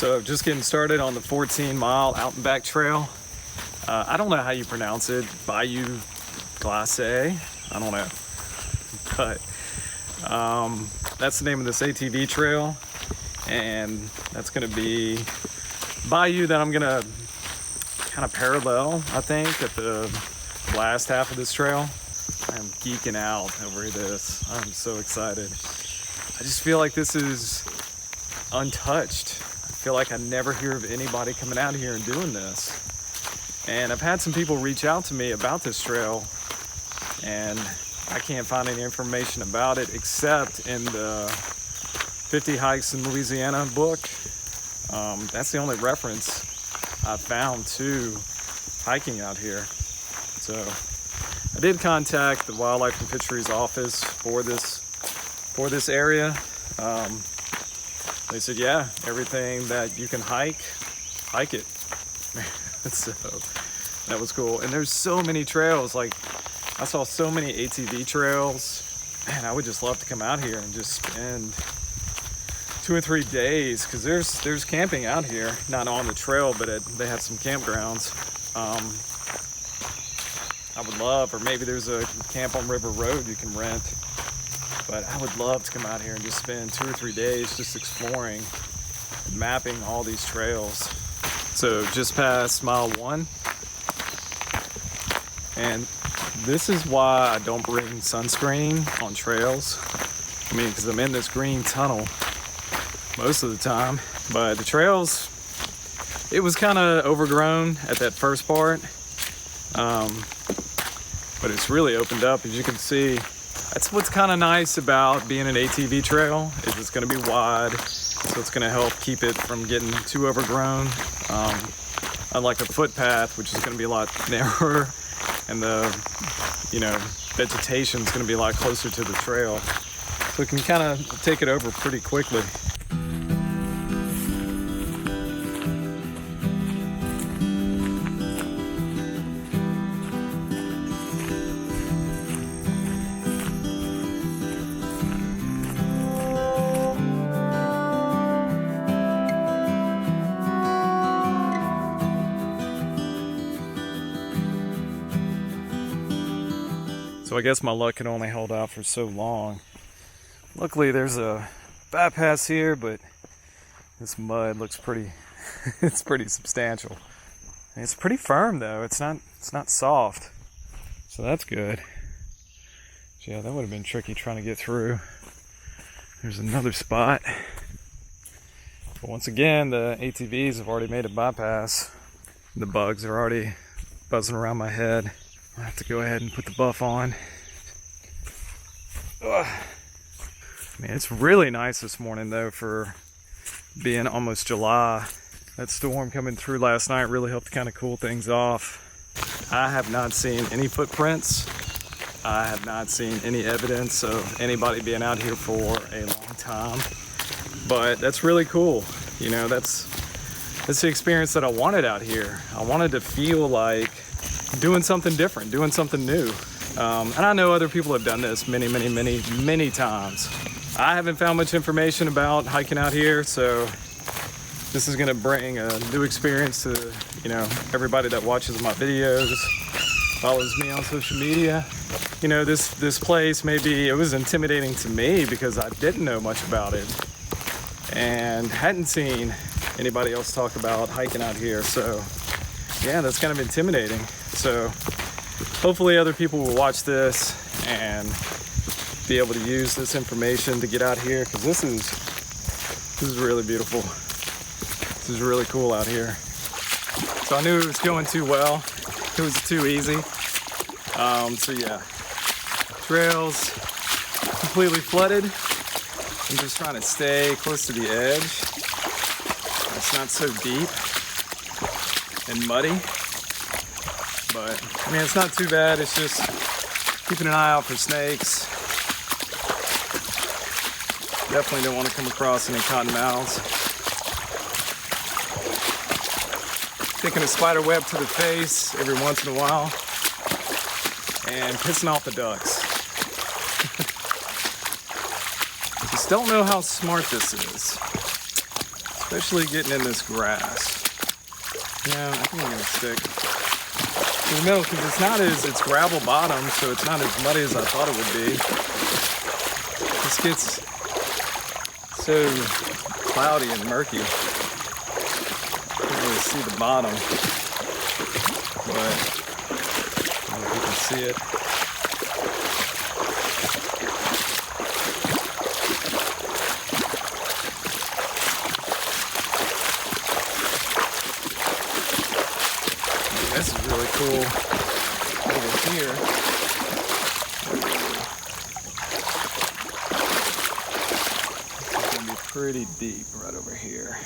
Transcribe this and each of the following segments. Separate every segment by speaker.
Speaker 1: So just getting started on the 14-mile out and back trail. I don't know how you pronounce it, Bayou Glacé, I don't know, but that's the name of this ATV trail, and that's gonna be Bayou that I'm gonna kind of parallel, I think, at the last half of this trail. I'm geeking out over this. I'm so excited. I just feel like this is untouched. I feel like I never hear of anybody coming out here and doing this. And I've had some people reach out to me about this trail, and I can't find any information about it except in the 50 Hikes in Louisiana book. That's the only reference I found to hiking out here. So I did contact the Wildlife and Fisheries office for this area. They said, yeah, everything that you can hike it. So that was cool. And there's so many trails. Like, I saw so many ATV trails. Man, I would just love to come out here and just spend 2 or 3 days, because there's camping out here, not on the trail, but they have some campgrounds. I would love, or maybe there's a camp on River Road you can rent, but I would love to come out here and just spend 2 or 3 days just exploring, mapping all these trails. So just past mile 1, and this is why I don't bring sunscreen on trails. I mean, because I'm in this green tunnel most of the time, but the trails, it was kind of overgrown at that first part, but it's really opened up, as you can see. That's what's kind of nice about being an ATV trail, is it's going to be wide, so it's going to help keep it from getting too overgrown, unlike a footpath, which is going to be a lot narrower, and the vegetation is going to be a lot closer to the trail, so it can kind of take it over pretty quickly. So I guess my luck can only hold out for so long. Luckily there's a bypass here, but this mud looks pretty it's pretty substantial. And it's pretty firm though. It's not soft. So that's good. Yeah, that would have been tricky trying to get through. There's another spot. But once again, the ATVs have already made a bypass. The bugs are already buzzing around my head. I have to go ahead and put the buff on. Ugh. Man, it's really nice this morning though, for being almost July. That storm coming through last night really helped kind of cool things off. I have not seen any footprints. I have not seen any evidence of anybody being out here for a long time. But that's really cool. You know, that's the experience that I wanted out here. I wanted to feel like doing something different, doing something new. And I know other people have done this many times. I haven't found much information about hiking out here, so this is gonna bring a new experience to, everybody that watches my videos, follows me on social media. This place, maybe it was intimidating to me because I didn't know much about it and hadn't seen anybody else talk about hiking out here. So yeah, that's kind of intimidating. So hopefully other people will watch this and be able to use this information to get out here, because this is really beautiful. This is really cool out here. So I knew it was going too well. It was too easy. So yeah, trails completely flooded. I'm just trying to stay close to the edge. It's not so deep and muddy, but I mean, it's not too bad. It's just keeping an eye out for snakes. Definitely don't want to come across any cottonmouths. Taking a spider web to the face every once in a while and pissing off the ducks. Just don't know how smart this is. especially getting in this grass. Yeah, I think I'm gonna stick to the middle because it's gravel bottom, so it's not as muddy as I thought it would be. This gets so cloudy and murky. Can't really see the bottom, but I don't know if you can see it. This is really cool over here. It's gonna be pretty deep right over here.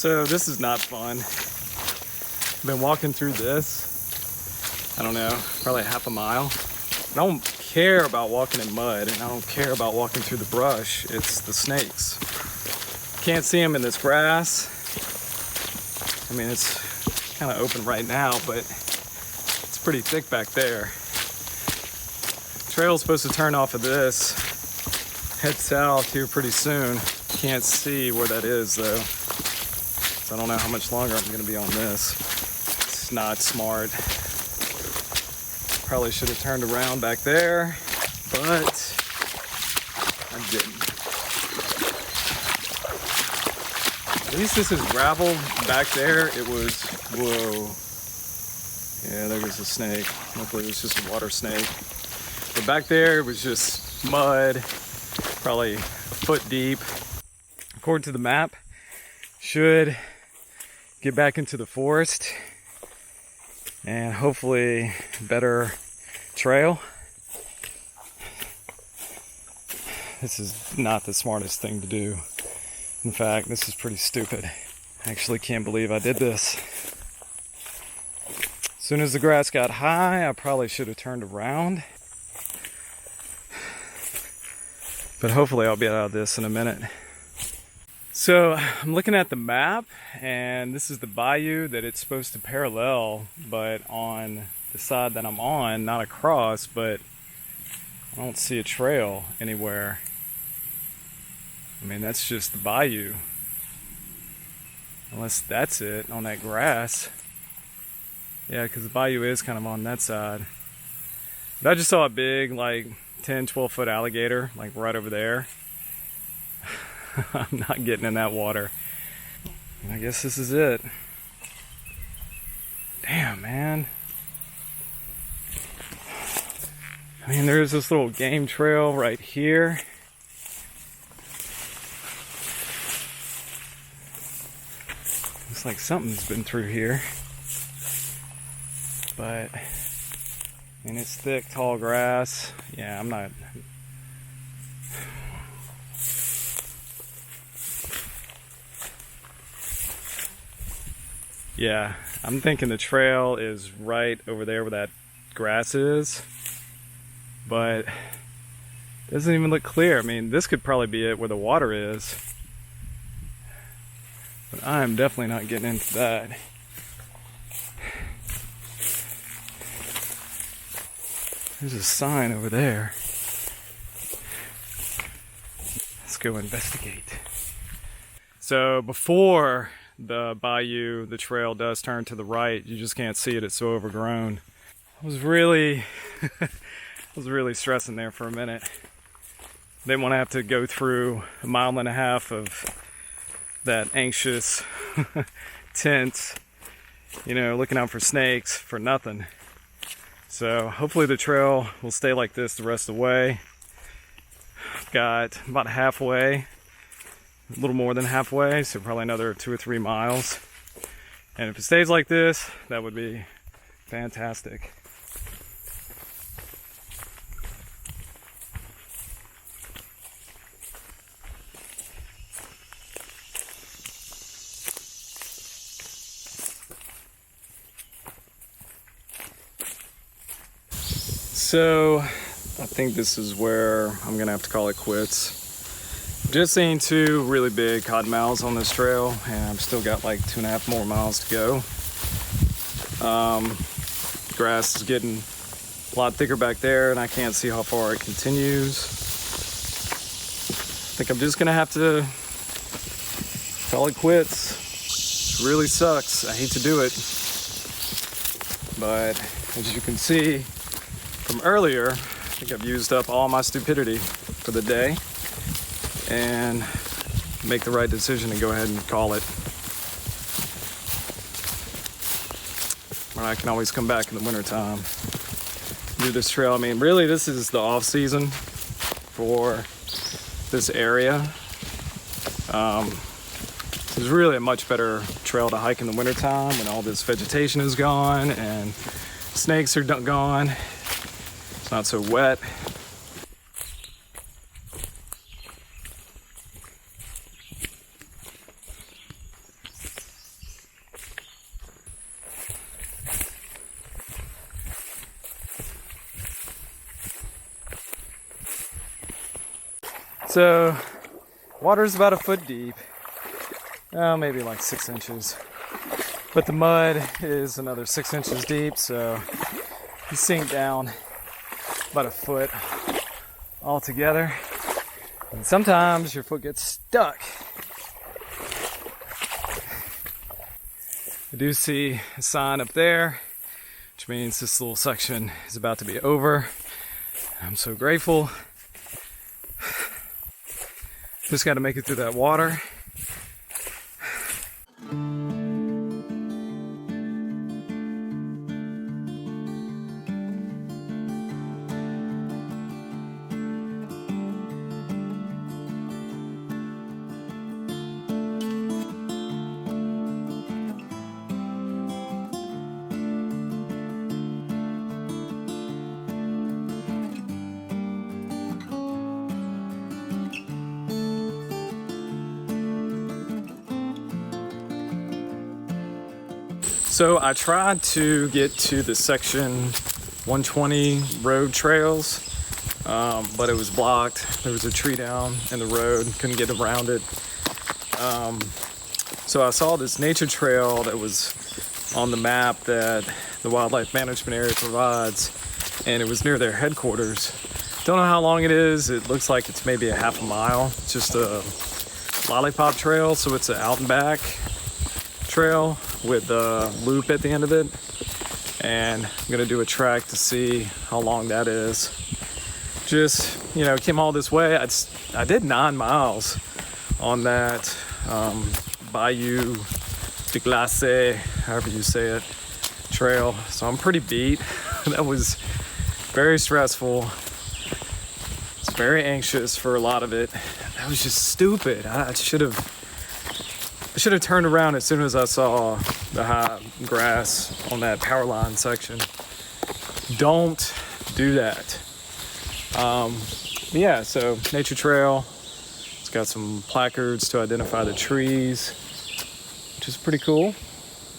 Speaker 1: So this is not fun. I've been walking through this, I don't know, probably half a mile. I don't care about walking in mud, and I don't care about walking through the brush. It's the snakes. Can't see them in this grass. I mean, it's kind of open right now, but it's pretty thick back there. Trail's supposed to turn off of this, head south here pretty soon. Can't see where that is though. So I don't know how much longer I'm gonna be on this. It's not smart. Probably should have turned around back there, but I didn't. At least this is gravel. Back there it was, whoa. Yeah, there goes a snake. Hopefully it was just a water snake. But back there it was just mud, probably a foot deep. According to the map, should get back into the forest and hopefully better trail. This is not the smartest thing to do. In fact, this is pretty stupid. I actually can't believe I did this. As soon as the grass got high, I probably should have turned around. But hopefully I'll be out of this in a minute. So I'm looking at the map, and this is the bayou that it's supposed to parallel, but on the side that I'm on, not across, but I don't see a trail anywhere. I mean, that's just the bayou. Unless that's it on that grass. Yeah, because the bayou is kind of on that side. But I just saw a big, like 10, 12 foot alligator, like right over there. I'm not getting in that water. I guess this is it. Damn, man. I mean, there's this little game trail right here. Looks like something's been through here. But, and it's thick, tall grass. Yeah, I'm not... Yeah, I'm thinking the trail is right over there where that grass is, but it doesn't even look clear. I mean, this could probably be it where the water is, but I'm definitely not getting into that. There's a sign over there. Let's go investigate. So before the bayou, the trail does turn to the right. You just can't see it, it's so overgrown. I was really stressing there for a minute. Didn't want to have to go through a mile and a half of that anxious tent, you know, looking out for snakes for nothing. So hopefully the trail will stay like this the rest of the way. I've got about halfway, a little more than halfway, so probably another 2 or 3 miles. And if it stays like this, that would be fantastic. So I think this is where I'm gonna have to call it quits. Just seen 2 really big cottonmouths on this trail, and I've still got like 2.5 more miles to go. Grass is getting a lot thicker back there, and I can't see how far it continues. I think I'm just gonna have to call it quits. It really sucks. I hate to do it, but as you can see from earlier, I think I've used up all my stupidity for the day and make the right decision and go ahead and call it. When I can always come back in the wintertime, do this trail. I mean, really, this is the off season for this area. This is really a much better trail to hike in the wintertime when all this vegetation is gone and snakes are gone. It's not so wet. So, water's about 1 foot deep, maybe like 6 inches. But the mud is another 6 inches deep, so you sink down about 1 foot altogether. And sometimes your foot gets stuck. I do see a sign up there, which means this little section is about to be over. I'm so grateful. Just got to make it through that water. So I tried to get to the section 120 road trails, but it was blocked. There was a tree down in the road, couldn't get around it. So I saw this nature trail that was on the map that the wildlife management area provides, and it was near their headquarters. Don't know how long it is. It looks like it's maybe a half a mile. It's just a lollipop trail, so it's an out and back trail with a loop at the end of it, and I'm gonna do a track to see how long that is. Just, you know, came all this way. I did 9 miles on that Bayou de Glace, however you say it, trail, so I'm pretty beat. That was very stressful. It's very anxious for a lot of it. That was just stupid. I should have turned around as soon as I saw the high grass on that power line section. Don't do that. Yeah, so nature trail. It's got some placards to identify the trees, which is pretty cool.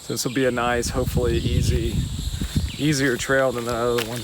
Speaker 1: So this will be a nice, hopefully easier trail than the other one.